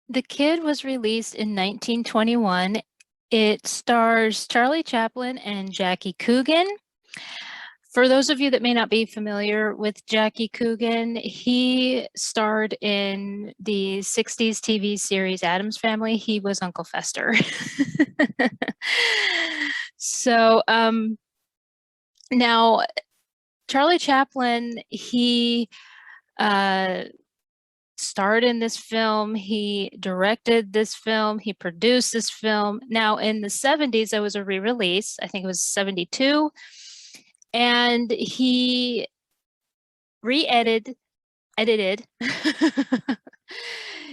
The Kid was released in 1921. It stars Charlie Chaplin and Jackie Coogan. For those of you that may not be familiar with Jackie Coogan, he starred in the 60s TV series Addams Family. He was Uncle Fester. So now Charlie Chaplin, he uh, starred in this film, he directed this film, he produced this film. Now in the 70s, there was a re-release, I think it was 72, and he edited.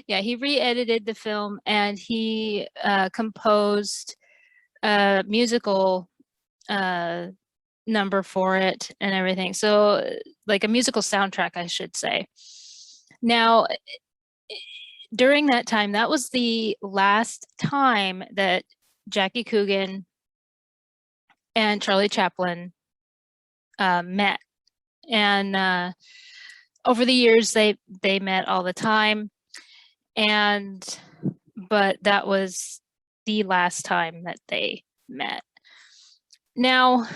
Yeah, he re-edited the film and he composed a musical number for it and everything. So like a musical soundtrack, I should say. Now, during that time, that was the last time that Jackie Coogan and Charlie Chaplin met. And over the years, they met all the time. But that was the last time that they met. Now,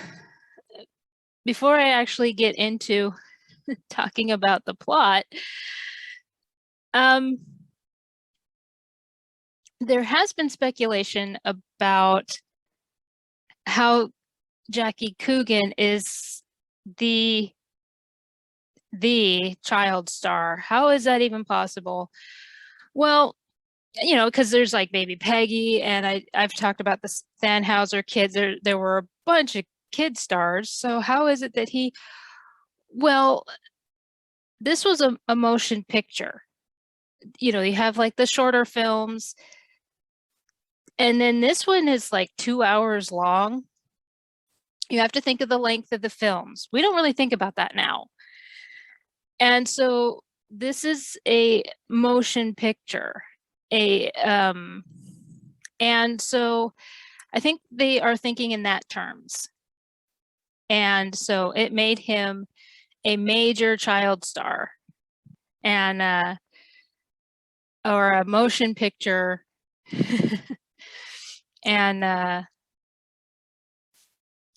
before I actually get into talking about the plot, there has been speculation about how Jackie Coogan is the child star. How is that even possible? Well, you know, because there's like Baby Peggy, and I've talked about the Thanhouser kids. There were a bunch of kid stars. So how is it that he? Well, this was a motion picture. You know, you have like the shorter films, and then this one is like 2 hours long. You have to think of the length of the films. We don't really think about that now. And so this is a motion picture. And so I think they are thinking in that terms. And so it made him a major child star and or a motion picture. And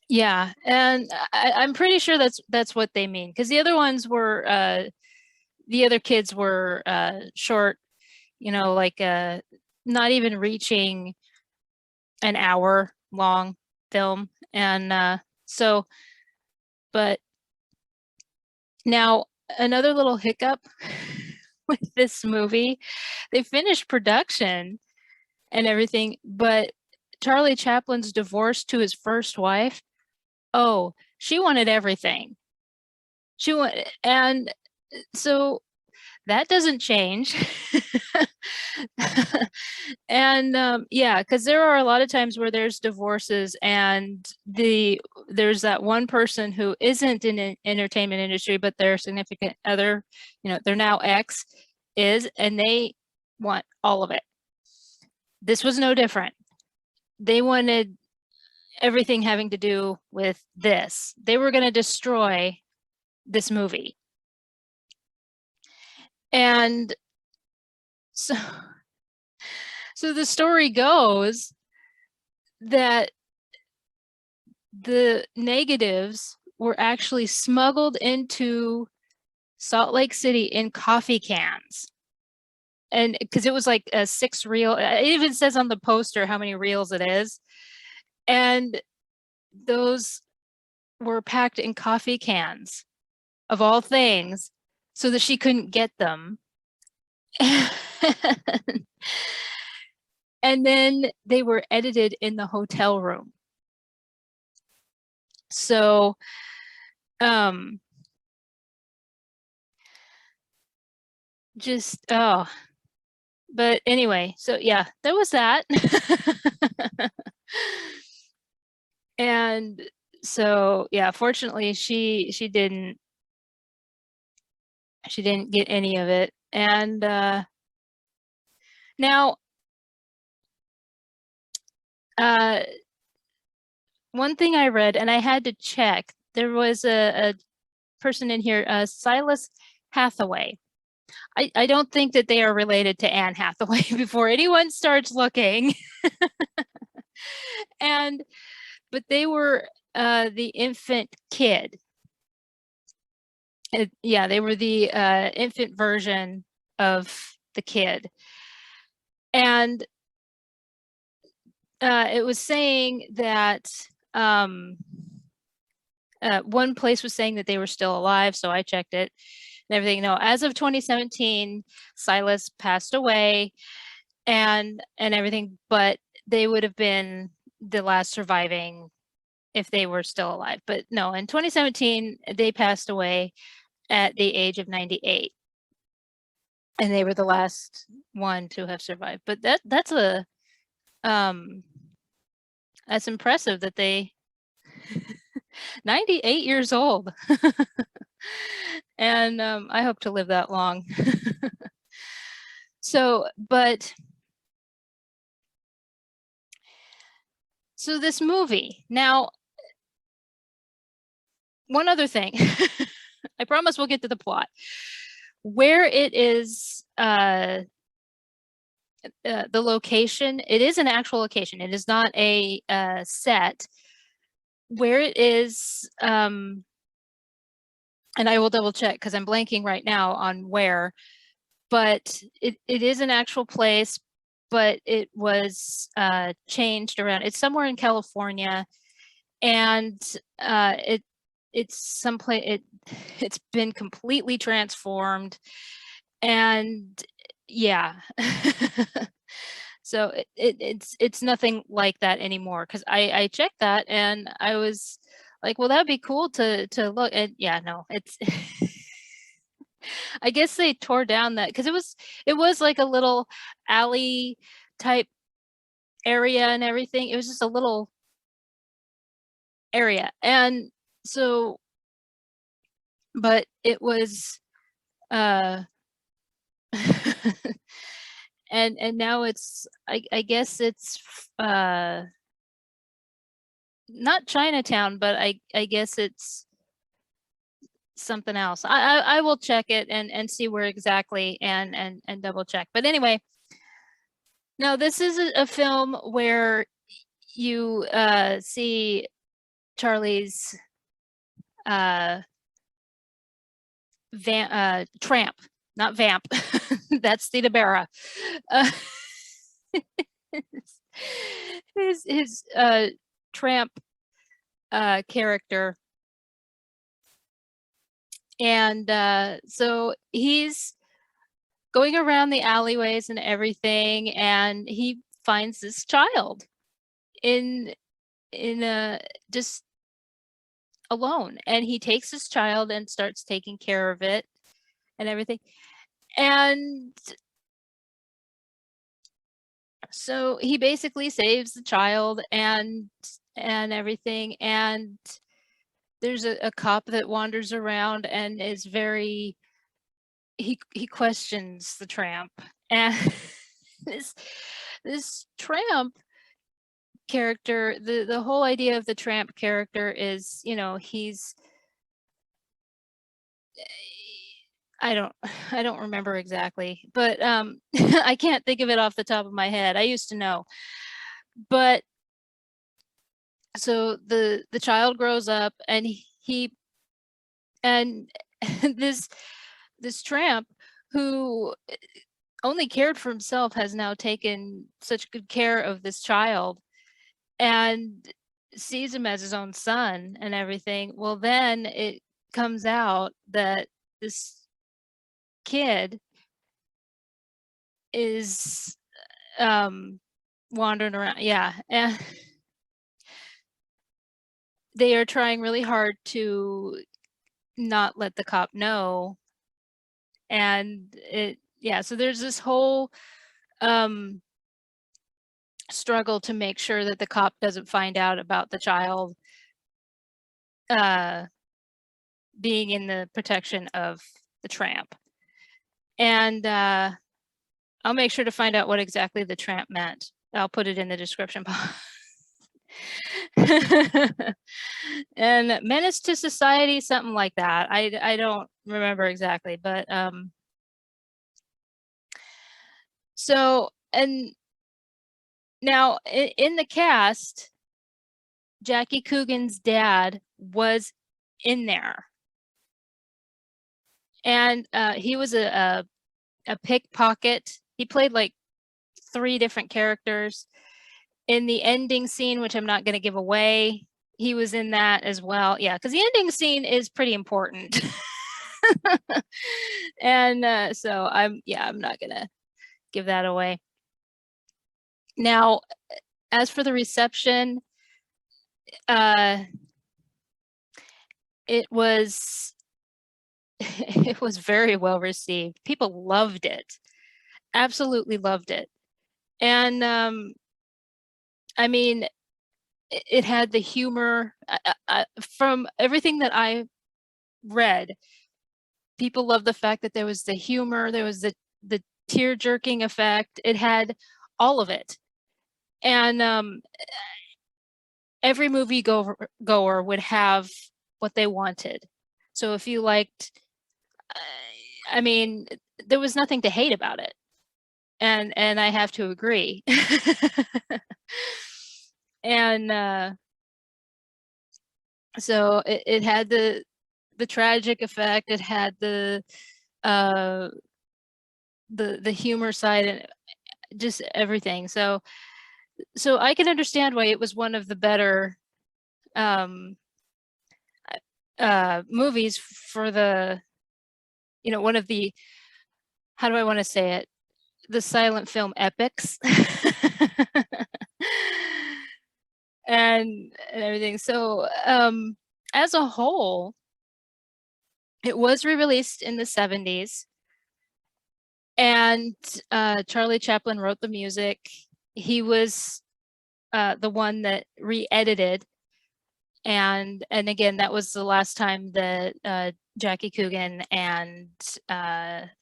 yeah, and I'm pretty sure that's what they mean, because the other ones were the other kids were short, you know, like not even reaching an hour long film. And so, but now another little hiccup with this movie, they finished production and everything, but Charlie Chaplin's divorce to his first wife, oh, she wanted everything. And so that doesn't change. And yeah, because there are a lot of times where there's divorces and there's that one person who isn't in an entertainment industry, but their significant other, you know, they're now ex is, and they want all of it. This was no different. They wanted everything having to do with this. They were going to destroy this movie. And so the story goes that the negatives were actually smuggled into Salt Lake City in coffee cans. And because it was like a 6 reel, it even says on the poster how many reels it is. And those were packed in coffee cans, of all things, so that she couldn't get them. And then they were edited in the hotel room. So, but anyway, so yeah, there was that. And so, yeah, fortunately she didn't get any of it. And now one thing I read, and I had to check, there was a person in here, Silas Hathaway. I don't think that they are related to Anne Hathaway before anyone starts looking. And but they were the infant kid. Yeah, they were the infant version of the kid. And it was saying that one place was saying that they were still alive, so I checked it and everything. No, as of 2017, Silas passed away and everything, but they would have been the last surviving if they were still alive. But no, in 2017, they passed away at the age of 98. And they were the last one to have survived. But that's impressive that they 98 years old. And I hope to live that long. So this movie. Now, one other thing. I promise we'll get to the plot. Where it is the location, it is an actual location. It is not a set. Where it is, and I will double check because I'm blanking right now on where, but it is an actual place, but it was changed around. It's somewhere in California, and it's someplace it's been completely transformed, and yeah. So it's nothing like that anymore, because I checked that and I was like, well, that'd be cool to look at. Yeah, no, it's I guess they tore down that because it was like a little alley type area and everything. It was just a little area. And so, but it was and now it's I guess it's not Chinatown, but I guess it's something else. I will check it and see where exactly and double check. But anyway, now this is a film where you see Charlie's Tramp, not Vamp. That's Theta Barra. His Tramp character. And so he's going around the alleyways and everything, and he finds this child in just alone, and he takes his child and starts taking care of it and everything. And so he basically saves the child and everything. And there's a cop that wanders around and is very he questions the Tramp. And this Tramp character, the whole idea of the Tramp character is, you know, he's I don't remember exactly, but I can't think of it off the top of my head. I used to know. But so the child grows up, and he and this Tramp who only cared for himself has now taken such good care of this child and sees him as his own son and everything. Well, then it comes out that this kid is wandering around. Yeah. And they are trying really hard to not let the cop know. And so there's this whole struggle to make sure that the cop doesn't find out about the child being in the protection of the Tramp. And I'll make sure to find out what exactly the Tramp meant. I'll put it in the description box. And menace to society, something like that. I don't remember exactly, but So, and now in the cast, Jackie Coogan's dad was in there, and he was a pickpocket. He played like 3 different characters. In the ending scene, which I'm not going to give away, he was in that as well. Yeah, because the ending scene is pretty important. And so I'm not gonna give that away. Now, as for the reception, uh, it was it was very well received. People loved it, absolutely loved it. And I mean, it had the humor. From everything that I read, people loved the fact that there was the humor, there was the tear jerking effect. It had all of it. And every movie goer would have what they wanted. So if you liked, I mean, there was nothing to hate about it, and I have to agree. And so it had the tragic effect. It had uh, the humor side and just everything. So I can understand why it was one of the better um, movies for the, one of the, how do I want to say it? The silent film epics. And everything. So as a whole, it was re-released in the 70s, and Charlie Chaplin wrote the music. He was the one that re-edited, and again, that was the last time that Jackie Coogan and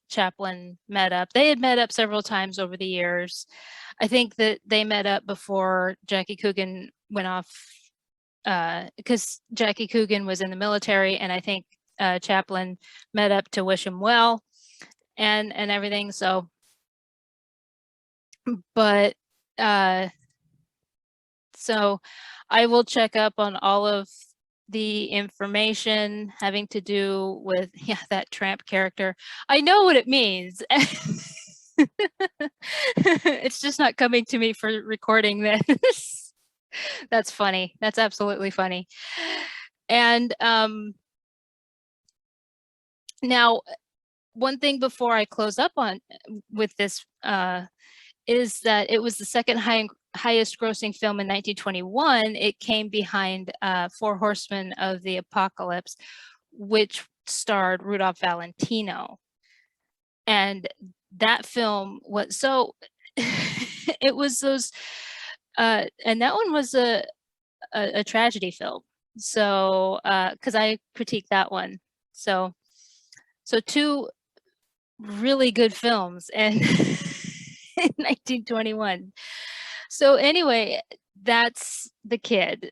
Chaplin met up. They had met up several times over the years. I think that they met up before Jackie Coogan went off, because Jackie Coogan was in the military, and I think Chaplin met up to wish him well and everything. So, but so I will check up on all of the information having to do with that Tramp character. I know what it means. It's just not coming to me for recording this. That's funny. That's absolutely funny. And now, one thing before I close up on with this is that it was the second highest grossing film in 1921. It came behind Four Horsemen of the Apocalypse, which starred Rudolph Valentino. And that film was so it was those and that one was a tragedy film. So because I critiqued that one. So 2 really good films and in 1921. So anyway, that's The Kid.